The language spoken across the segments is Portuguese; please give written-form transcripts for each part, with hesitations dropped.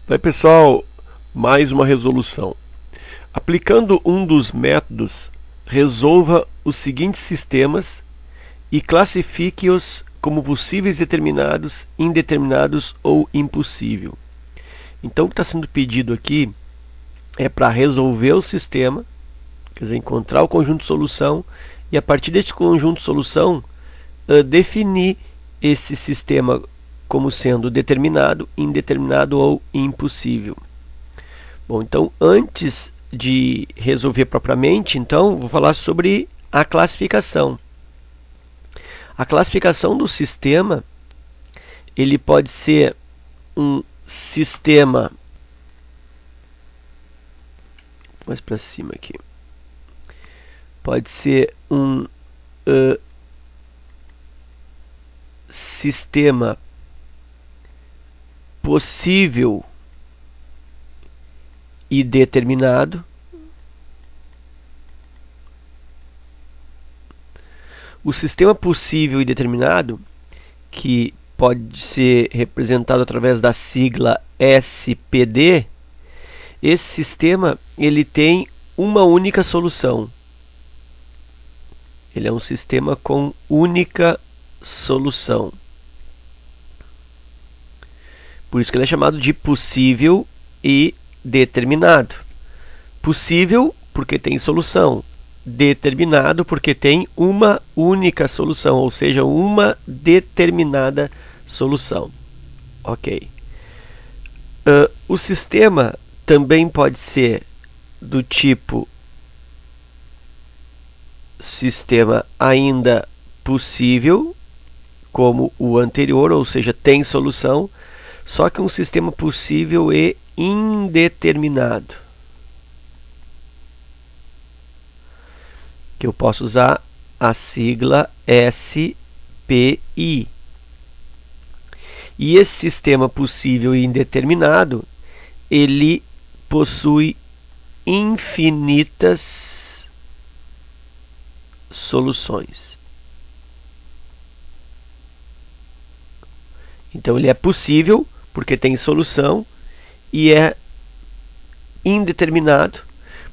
Aí, pessoal, mais uma resolução. Aplicando um dos métodos, resolva os seguintes sistemas e classifique-os como possíveis, determinados, indeterminados ou impossível. Então, o que está sendo pedido aqui é para resolver o sistema, quer dizer, encontrar o conjunto de solução e, a partir desse conjunto de solução, definir esse sistema como sendo determinado, indeterminado ou impossível. Bom, então antes de resolver propriamente, então vou falar sobre a classificação. A classificação do sistema, ele pode ser um sistema mais para cima aqui. Pode ser um sistema possível e determinado. O sistema possível e determinado, que pode ser representado através da sigla SPD, esse sistema ele tem uma única solução. Ele é um sistema com única solução. Por isso que ele é chamado de possível e determinado. Possível porque tem solução. Determinado porque tem uma única solução, ou seja, uma determinada solução. Ok. O sistema também pode ser do tipo sistema ainda possível, como o anterior, ou seja, tem solução, só que um sistema possível e indeterminado, que eu posso usar a sigla SPI. E esse sistema possível e indeterminado, ele possui infinitas soluções. Então ele é possível porque tem solução e é indeterminado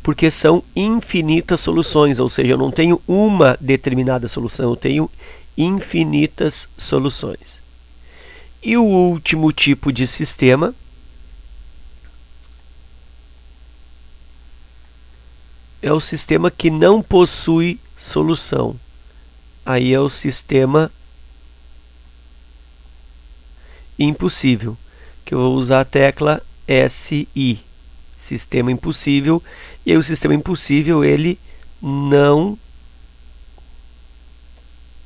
porque são infinitas soluções, ou seja, eu não tenho uma determinada solução, eu tenho infinitas soluções. E o último tipo de sistema é o sistema que não possui solução. Aí é o sistema impossível, que eu vou usar a tecla SI, sistema impossível. E aí o sistema impossível ele não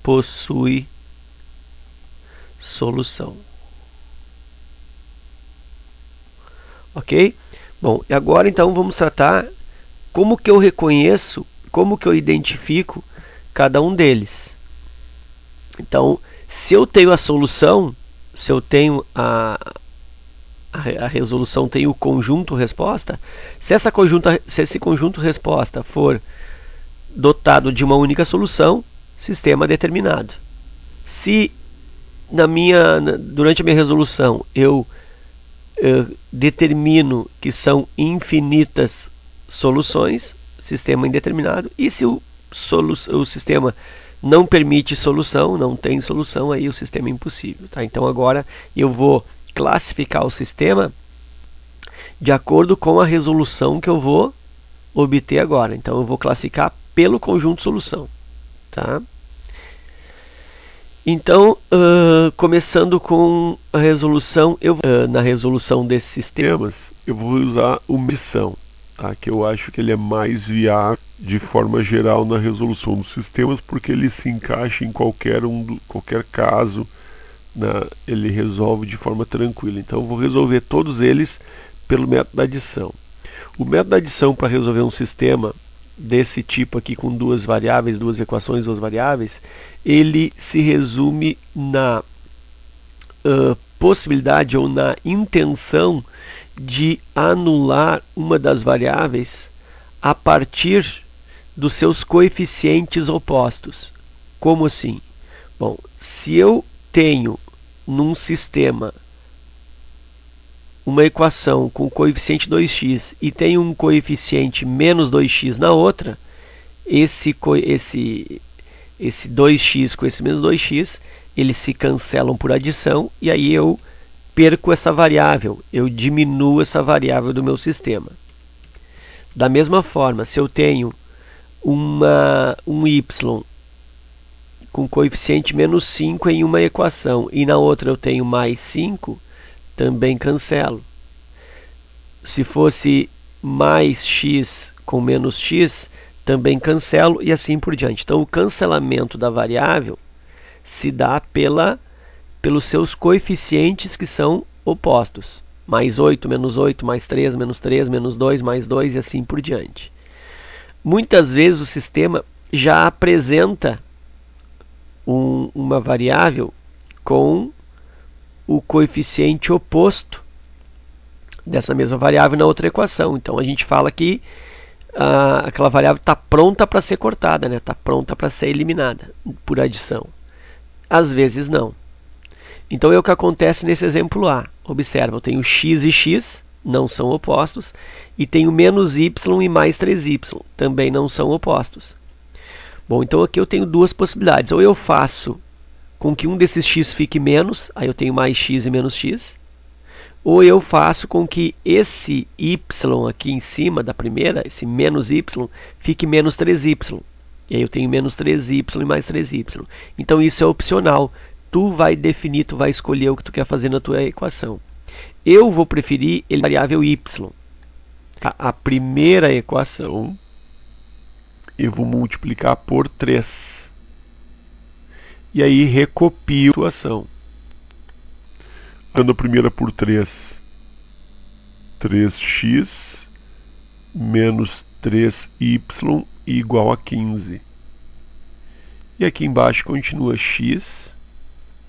possui solução. Ok? Bom, e agora então vamos tratar como que eu reconheço, como que eu identifico cada um deles. Então, se eu tenho a solução, se eu tenho a resolução tem o conjunto resposta, se esse conjunto resposta for dotado de uma única solução, sistema determinado. Se durante a minha resolução eu determino que são infinitas soluções, sistema indeterminado. E se o sistema não permite solução, não tem solução, aí o sistema é impossível. Tá? Então agora eu vou classificar o sistema de acordo com a resolução que eu vou obter agora. Então eu vou classificar pelo conjunto solução. Tá? Então, começando com a resolução, na resolução desses sistemas, eu vou usar o medição, tá? Que eu acho que ele é mais viável de forma geral na resolução dos sistemas, porque ele se encaixa em qualquer caso, ele resolve de forma tranquila. Então eu vou resolver todos eles pelo método da adição. O método da adição para resolver um sistema desse tipo aqui com duas variáveis, duas equações, duas variáveis, ele se resume na possibilidade ou na intenção de anular uma das variáveis a partir dos seus coeficientes opostos. Como assim? Bom, se eu tenho num sistema uma equação com coeficiente 2x e tem um coeficiente menos 2x na outra, esse 2x com esse menos 2x, eles se cancelam por adição e aí eu perco essa variável, eu diminuo essa variável do meu sistema. Da mesma forma, se eu tenho um y com coeficiente menos 5 em uma equação e na outra eu tenho mais 5, também cancelo. Se fosse mais x com menos x, também cancelo e assim por diante. Então o cancelamento da variável se dá pelos seus coeficientes que são opostos. Mais 8, mais 3, menos 3, menos 2, mais 2 e assim por diante. Muitas vezes o sistema já apresenta uma variável com o coeficiente oposto dessa mesma variável na outra equação. Então a gente fala que aquela variável está pronta para ser cortada, né? Está pronta para ser eliminada por adição. Às vezes não. Então é o que acontece nesse exemplo A. Observa, eu tenho x e x, não são opostos, e tenho menos y e mais 3y, também não são opostos. Bom, então aqui eu tenho duas possibilidades. Ou eu faço com que um desses x fique menos, aí eu tenho mais x e menos x. Ou eu faço com que esse y aqui em cima da primeira, esse menos y, fique menos 3y. E aí eu tenho menos 3y e mais 3y. Então isso é opcional. Tu vai definir, tu vai escolher o que tu quer fazer na tua equação. Eu vou preferir a variável y. A primeira equação eu vou multiplicar por 3. E aí recopio a situação. Dando a primeira por 3. 3x menos 3y igual a 15. E aqui embaixo continua x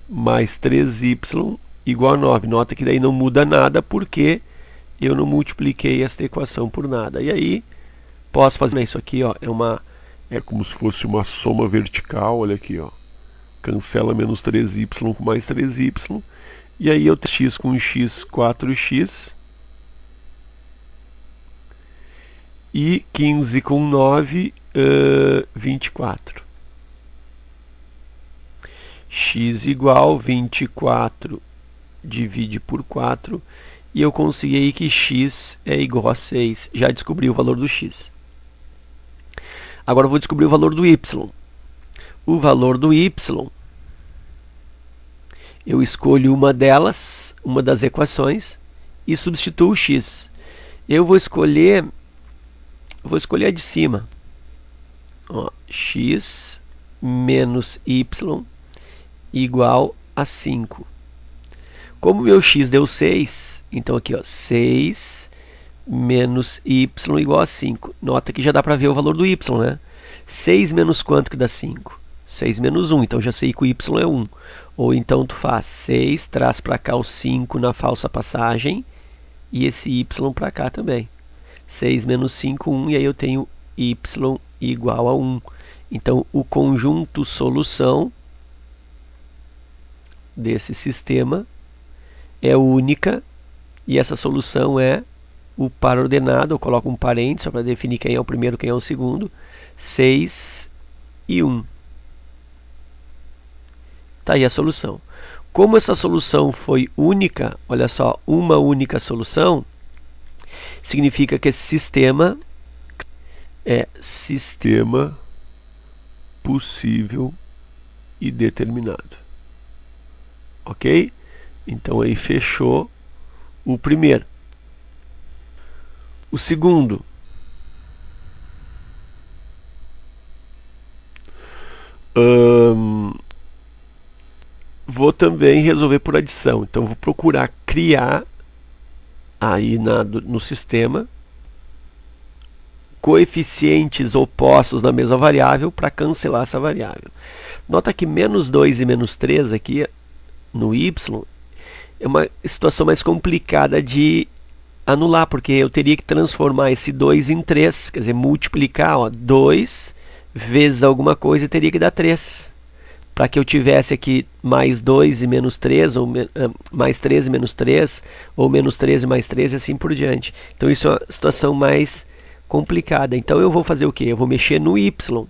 mais 3y igual a 9. Nota que daí não muda nada porque eu não multipliquei esta equação por nada. E aí posso fazer isso aqui, ó, é como se fosse uma soma vertical, olha aqui, ó. Cancela menos 3y com mais 3y. E aí eu tenho x com x, 4x. E 15 com 9, 24. X igual 24 divide por 4. E eu consegui aí que x é igual a 6. Já descobri o valor do x. Agora eu vou descobrir o valor do y. O valor do y, eu escolho uma delas, uma das equações, e substituo o x. Eu vou escolher a de cima. Ó, x menos y igual a 5. Como meu x deu 6, então aqui, ó, 6 menos y igual a 5. Nota que já dá para ver o valor do y, né? 6 menos quanto que dá 5? 6 menos 1, então já sei que o y é 1. Ou então tu faz 6, traz para cá o 5 na falsa passagem, e esse y para cá também. 6 menos 5, 1, e aí eu tenho y igual a 1. Então o conjunto solução desse sistema é única, e essa solução é o par ordenado. Eu coloco um parênteses só para definir quem é o primeiro, quem é o segundo. 6 e 1. Tá aí a solução. Como essa solução foi única, olha só, uma única solução, significa que esse sistema é sistema possível e determinado. Ok? Então aí fechou o primeiro. O segundo. Vou também resolver por adição. Então vou procurar criar aí no sistema coeficientes opostos da mesma variável para cancelar essa variável. Nota que menos 2 e menos 3 aqui no y é uma situação mais complicada de anular, porque eu teria que transformar esse 2 em 3, quer dizer, multiplicar, ó, 2 vezes alguma coisa e teria que dar 3. para que eu tivesse aqui mais 2 e menos 3, ou mais 3 e menos 3, ou menos 3 e mais 3, e assim por diante. Então isso é uma situação mais complicada. Então eu vou fazer o quê? Eu vou mexer no y.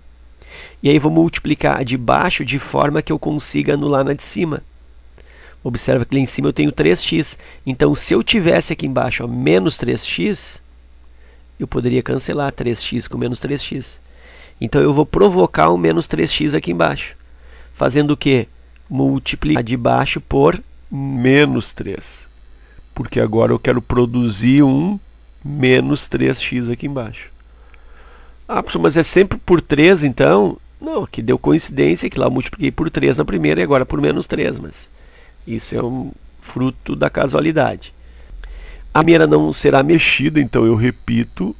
E aí vou multiplicar a de baixo de forma que eu consiga anular na de cima. Observa que lá em cima eu tenho 3x. Então se eu tivesse aqui embaixo, ó, menos 3x, eu poderia cancelar 3x com menos 3x. Então eu vou provocar um menos 3x aqui embaixo. Fazendo o quê? Multiplicar de baixo por menos 3. Porque agora eu quero produzir um menos 3x aqui embaixo. Ah, professor, mas é sempre por 3 então? Não, aqui deu coincidência que lá eu multipliquei por 3 na primeira e agora por menos 3. Mas isso é um fruto da casualidade. A primeira não será mexida, então eu repito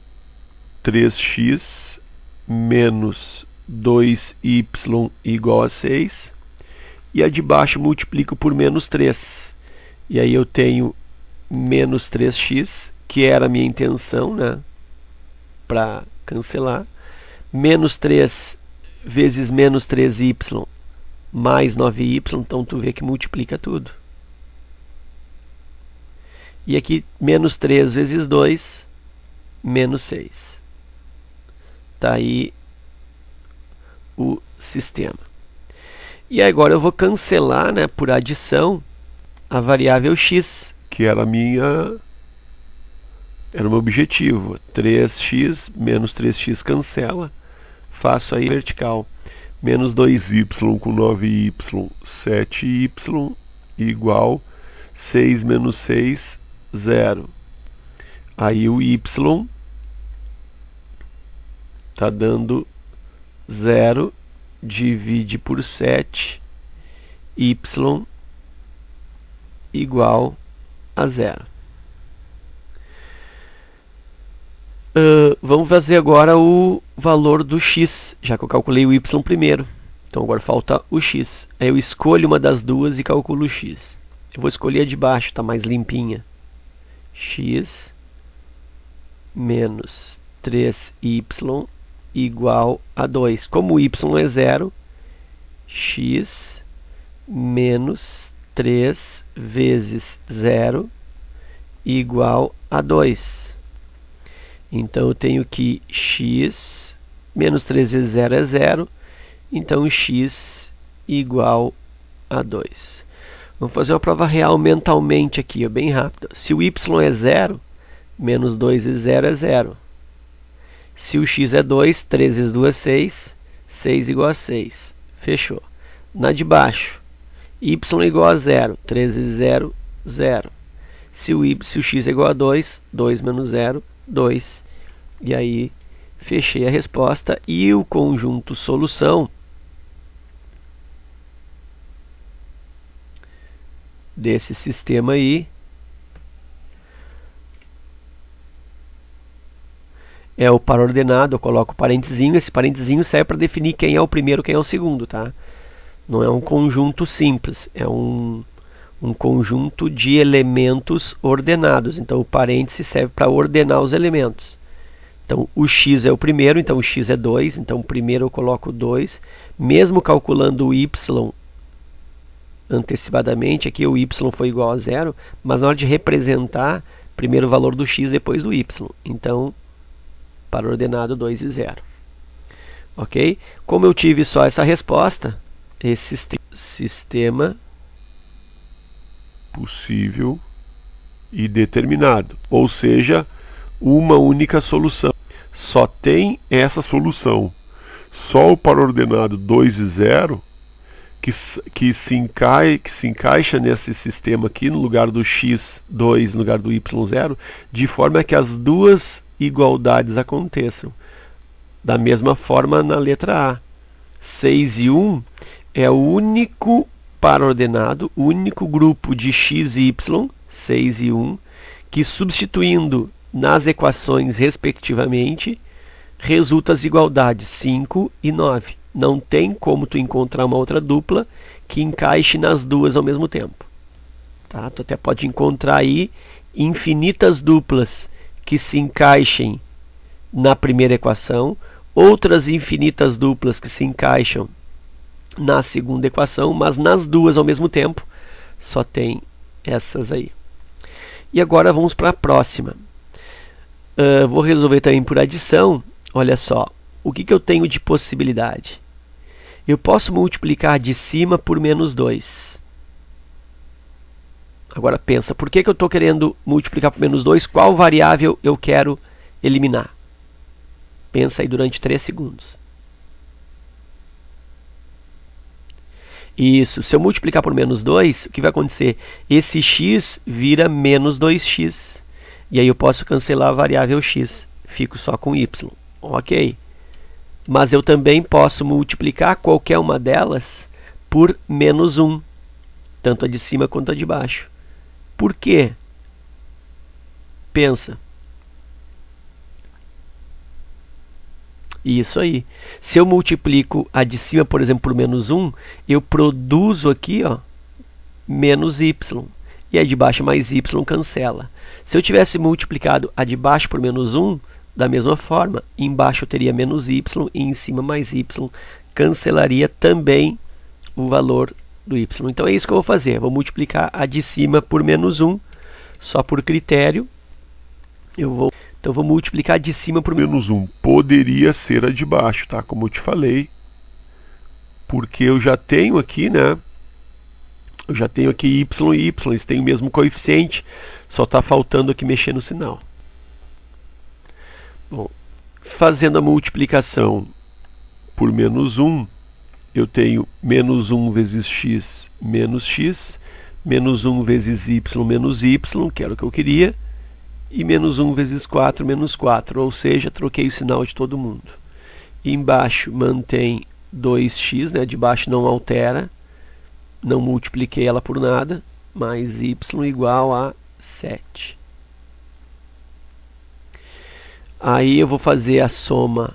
3x menos 2y igual a 6. E a de baixo multiplico por menos 3. E aí eu tenho menos 3x, que era a minha intenção, né? Para cancelar. Menos 3 vezes menos 3y mais 9y, então tu vê que multiplica tudo. E aqui, menos 3 vezes 2, menos 6. Tá aí o sistema. E agora eu vou cancelar, né, por adição, a variável x, que era era o meu objetivo. 3x menos 3x cancela. Faço aí vertical. Menos 2y com 9y, 7y, igual 6 menos 6, 0. Aí o y está dando 0, divide por 7, y igual a 0. Vamos fazer agora o valor do x, já que eu calculei o y primeiro. Então agora falta o x. Aí eu escolho uma das duas e calculo o x. Eu vou escolher a de baixo, está mais limpinha. X menos 3y igual a 2. Como o y é 0, x menos 3 vezes 0 igual a 2. Então eu tenho que x menos 3 vezes 0 é 0. Então x igual a 2. Vamos fazer uma prova real mentalmente aqui, bem rápida. Se o y é 0, menos 2 vezes 0 é 0. Se o x é 2, 3 vezes 2 é 6. 6 igual a 6. Fechou. Na de baixo, y igual a 0. 3 vezes 0, 0. Se o x é igual a 2, 2 menos 0, 2. E aí, fechei a resposta. E o conjunto solução desse sistema aí é o par ordenado. Eu coloco o parentezinho. Esse parentezinho serve para definir quem é o primeiro e quem é o segundo, tá? Não é um conjunto simples, é um conjunto de elementos ordenados. Então o parêntese serve para ordenar os elementos. Então o x é o primeiro, então o x é 2, então primeiro eu coloco 2. Mesmo calculando o y antecipadamente, aqui o y foi igual a 0, mas na hora de representar, primeiro o valor do x depois do y. Então, para ordenado 2 e 0. Ok? Como eu tive só essa resposta, esse sistema possível e determinado, ou seja, uma única solução. Só tem essa solução. Só o par ordenado 2 e 0 que se encaixa nesse sistema aqui, no lugar do x2, no lugar do y0, de forma que as duas igualdades aconteçam. Da mesma forma na letra A. 6 e 1 é o único par ordenado, o único grupo de x e y, 6 e 1, que substituindo nas equações respectivamente, resulta as igualdades 5 e 9. Não tem como tu encontrar uma outra dupla que encaixe nas duas ao mesmo tempo. Tá? Tu até pode encontrar aí infinitas duplas que se encaixem na primeira equação, outras infinitas duplas que se encaixam na segunda equação, mas nas duas ao mesmo tempo só tem essas aí. E agora vamos para a próxima. Vou resolver também por adição. Olha só, o que eu tenho de possibilidade? Eu posso multiplicar de cima por menos 2. Agora pensa, por que eu estou querendo multiplicar por menos 2? Qual variável eu quero eliminar? Pensa aí durante 3 segundos. Isso, se eu multiplicar por menos 2, o que vai acontecer? Esse x vira menos 2x. E aí eu posso cancelar a variável x. Fico só com y. Ok. Mas eu também posso multiplicar qualquer uma delas por menos 1. Tanto a de cima quanto a de baixo. Por quê? Pensa. Isso aí. Se eu multiplico a de cima, por exemplo, por menos 1, eu produzo aqui, ó, menos y. E a de baixo mais y cancela. Se eu tivesse multiplicado a de baixo por menos 1, da mesma forma, embaixo eu teria menos y e em cima mais y. Cancelaria também o valor do y. Então é isso que eu vou fazer. Vou multiplicar a de cima por menos 1, só por critério. Então eu vou multiplicar de cima por menos 1. Poderia ser a de baixo, tá? Como eu te falei. Porque eu já tenho aqui, né? Eu já tenho aqui y e y. Eles têm o mesmo coeficiente. Só está faltando aqui mexer no sinal. Bom, fazendo a multiplicação por menos 1, eu tenho menos 1 vezes x menos x, menos 1 vezes y menos y, que era o que eu queria, e menos 1 vezes 4 menos 4, ou seja, troquei o sinal de todo mundo. E embaixo mantém 2x, né? De baixo não altera, não multipliquei ela por nada, mais y igual a 7. Aí eu vou fazer a soma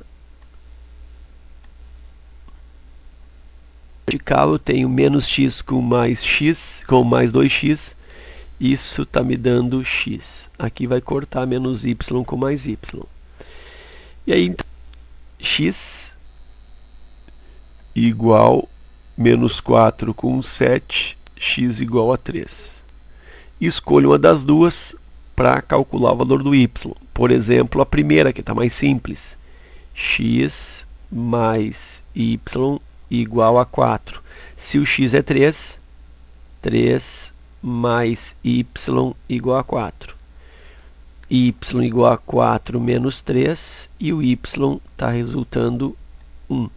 vertical. Eu tenho menos x com mais 2x. Isso está me dando x. Aqui vai cortar menos y com mais y. E aí, então, x igual menos 4 com 7, x igual a 3. Escolho uma das duas para calcular o valor do y. Por exemplo, a primeira, que está mais simples. X mais y igual a 4. Se o x é 3, 3 mais y igual a 4. Y igual a 4 menos 3 e o y está resultando 1.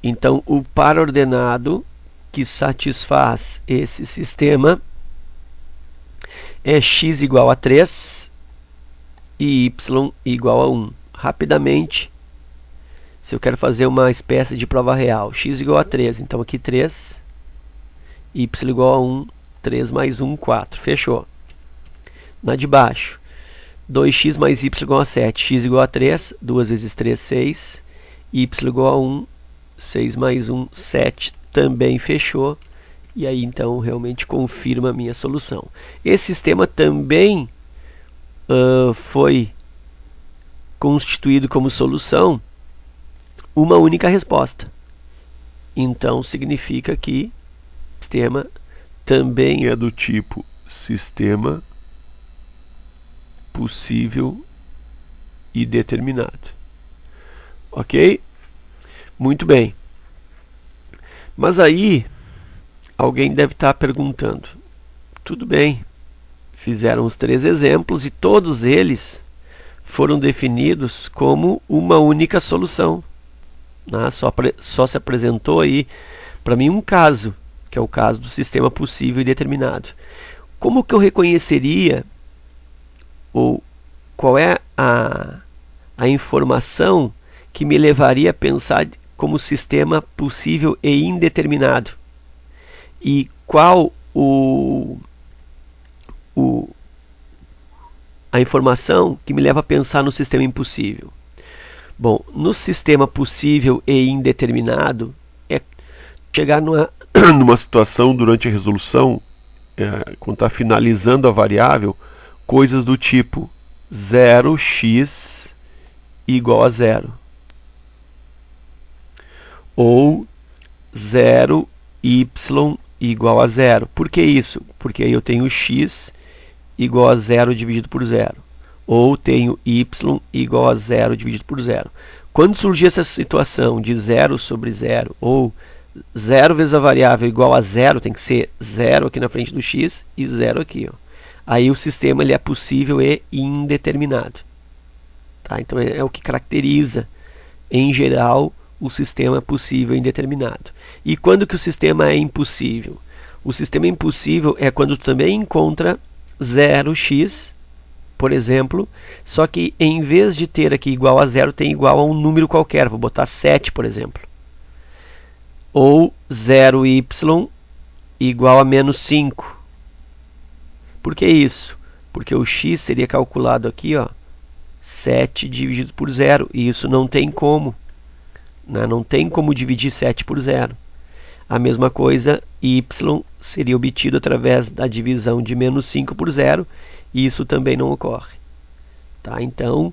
Então, o par ordenado que satisfaz esse sistema é x igual a 3 e y igual a 1. Rapidamente, se eu quero fazer uma espécie de prova real, x igual a 3, então aqui 3, y igual a 1, 3 mais 1, 4. Fechou. Na de baixo, 2x mais y igual a 7, x igual a 3, 2 vezes 3, 6, y igual a 1, 6 mais 1, 7, também fechou. E aí então realmente confirma a minha solução. Esse sistema também foi constituído como solução uma única resposta. Então significa que o sistema também é do tipo sistema possível e determinado. Ok? Muito bem. Mas aí alguém deve estar perguntando, tudo bem, fizeram os 3 exemplos e todos eles foram definidos como uma única solução. Só se apresentou aí para mim um caso, que é o caso do sistema possível e determinado. Como que eu reconheceria, ou qual é a informação que me levaria a pensar como sistema possível e indeterminado? E qual a informação que me leva a pensar no sistema impossível? Bom, no sistema possível e indeterminado, é chegar numa situação durante a resolução, quando está finalizando a variável, coisas do tipo 0x igual a 0. Ou 0, y igual a 0. Por que isso? Porque aí eu tenho x igual a 0 dividido por 0. Ou tenho y igual a 0 dividido por 0. Quando surgir essa situação de 0 sobre 0, ou 0 vezes a variável igual a 0, tem que ser 0 aqui na frente do x e 0 aqui. Ó. Aí o sistema ele é possível e indeterminado. Tá? Então é o que caracteriza, em geral, o sistema possível e indeterminado. E quando que o sistema é impossível? O sistema impossível é quando tu também encontra 0x, por exemplo, só que em vez de ter aqui igual a 0, tem igual a um número qualquer. Vou botar 7, por exemplo. Ou 0y igual a menos 5. Por que isso? Porque o x seria calculado aqui, ó, 7 dividido por 0. E isso não tem como. Né? Não tem como dividir 7 por 0. A mesma coisa, y seria obtido através da divisão de menos 5 por 0. E isso também não ocorre. Tá? Então,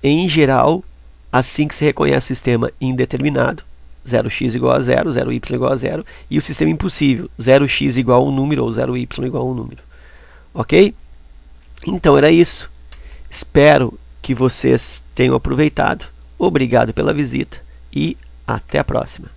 em geral, assim que se reconhece o sistema indeterminado, 0x igual a 0, 0y igual a 0, e o sistema impossível, 0x igual a um número ou 0y igual a um número. Ok? Então era isso. Espero que vocês tenham aproveitado. Obrigado pela visita e até a próxima.